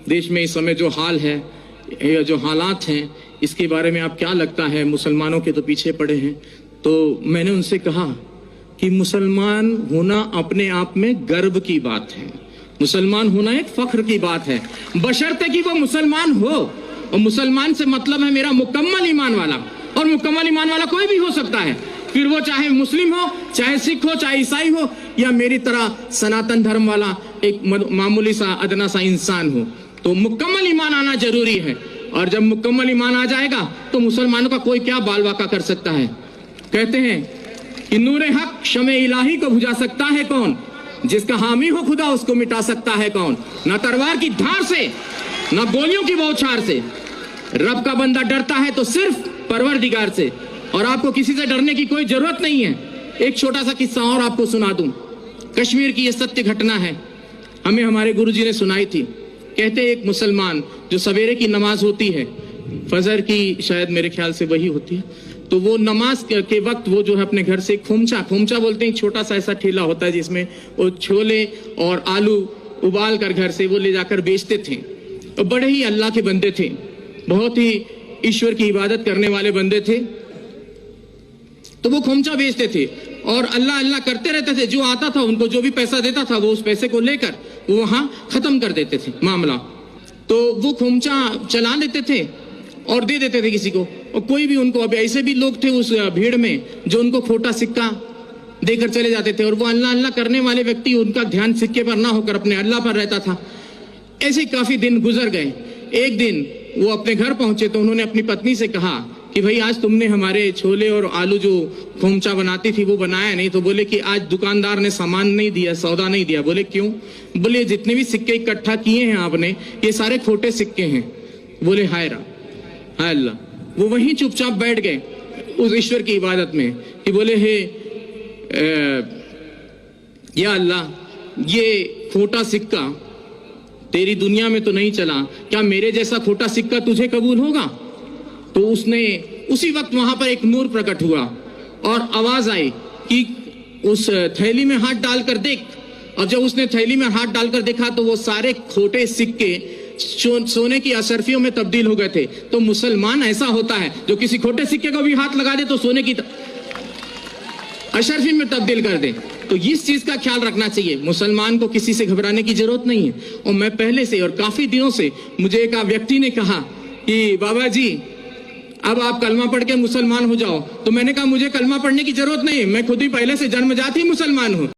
देश में इस समय जो हाल है, जो हालात हैं, इसके बारे में आप क्या लगता है? मुसलमानों के तो पीछे पड़े हैं। तो मैंने उनसे कहा कि मुसलमान होना अपने आप में गर्व की बात है, मुसलमान होना एक फख्र की बात है, बशर्ते कि वो मुसलमान हो। और मुसलमान से मतलब है मेरा मुकम्मल ईमान वाला, और मुकम्मल ईमान वाला कोई भी हो सकता है, फिर वो चाहे मुस्लिम हो, चाहे सिख हो, चाहे ईसाई हो, या मेरी तरह सनातन धर्म वाला एक मामूली सा अदना सा इंसान हो। तो मुकम्मल ईमान आना जरूरी है, और जब मुकम्मल ईमान आ जाएगा तो मुसलमानों का कोई क्या बाल वाका कर सकता है। कहते हैं कि नूरे हक शमे इलाही को बुझा सकता है कौन, जिसका हामी हो खुदा उसको मिटा सकता है कौन। ना तलवार की धार से, ना गोलियों की बौछार से, रब का बंदा डरता है तो सिर्फ परवरदिगार से, और आपको किसी से डरने की कोई जरूरत नहीं है। एक छोटा सा किस्सा और आपको सुना दूं। कश्मीर की यह सत्य घटना है, हमें हमारे गुरुजी ने सुनाई थी। कहते एक मुसलमान, जो सवेरे की नमाज होती है, फजर की शायद मेरे ख्याल से वही होती है, तो वो नमाज के वक्त वो जो है अपने घर से खोमचा बोलते हैं, छोटा सा ऐसा ठेला होता है जिसमें वो छोले और आलू उबाल कर घर से वो ले जाकर बेचते थे। तो बड़े ही अल्लाह के बंदे थे, बहुत ही ईश्वर की इबादत करने वाले बंदे थे। तो वो खोमचा बेचते थे और अल्लाह अल्लाह करते रहते थे। जो आता था उनको जो भी पैसा देता था वो उस पैसे को लेकर वो वहां खत्म कर देते थे मामला। तो वो खोमचा चला लेते थे और दे देते थे किसी को, और कोई भी उनको, अब ऐसे भी लोग थे उस भीड़ में जो उनको खोटा सिक्का देकर चले जाते थे, और वो अल्लाह अल्लाह करने वाले व्यक्ति, उनका ध्यान सिक्के पर ना होकर अपने अल्लाह पर रहता था। ऐसे काफी दिन गुजर गए। एक दिन वो अपने घर पहुंचे तो उन्होंने अपनी पत्नी से कहा कि भाई आज तुमने हमारे छोले और आलू जो खोमचा बनाती थी वो बनाया नहीं। तो बोले कि आज दुकानदार ने सामान नहीं दिया, सौदा नहीं दिया। बोले क्यों? बोले जितने भी सिक्के इकट्ठा किए हैं आपने, ये सारे खोटे सिक्के हैं। बोले हाय अल्लाह। वो वहीं चुपचाप बैठ गए उस ईश्वर की इबादत में कि बोले हे या अल्लाह, ये खोटा सिक्का तेरी दुनिया में तो नहीं चला, क्या मेरे जैसा खोटा सिक्का तुझे कबूल होगा? तो उसने उसी वक्त वहां पर एक नूर प्रकट हुआ और आवाज आई कि उस थैली में हाथ डालकर देख। और जब उसने थैली में हाथ डालकर देखा तो वो सारे खोटे सिक्के सोने की अशर्फियों में तब्दील हो गए थे। तो मुसलमान ऐसा होता है जो किसी खोटे सिक्के को भी हाथ लगा दे तो सोने की अशर्फी में तब्दील कर दे। तो इस चीज का ख्याल रखना चाहिए। मुसलमान को किसी से घबराने की जरूरत नहीं है। और मैं पहले से और काफी दिनों से, मुझे एक व्यक्ति ने कहा कि बाबा जी अब आप कलमा पढ़ के मुसलमान हो जाओ। तो मैंने कहा मुझे कलमा पढ़ने की जरूरत नहीं है, मैं खुद ही पहले से जन्मजात ही मुसलमान हूं।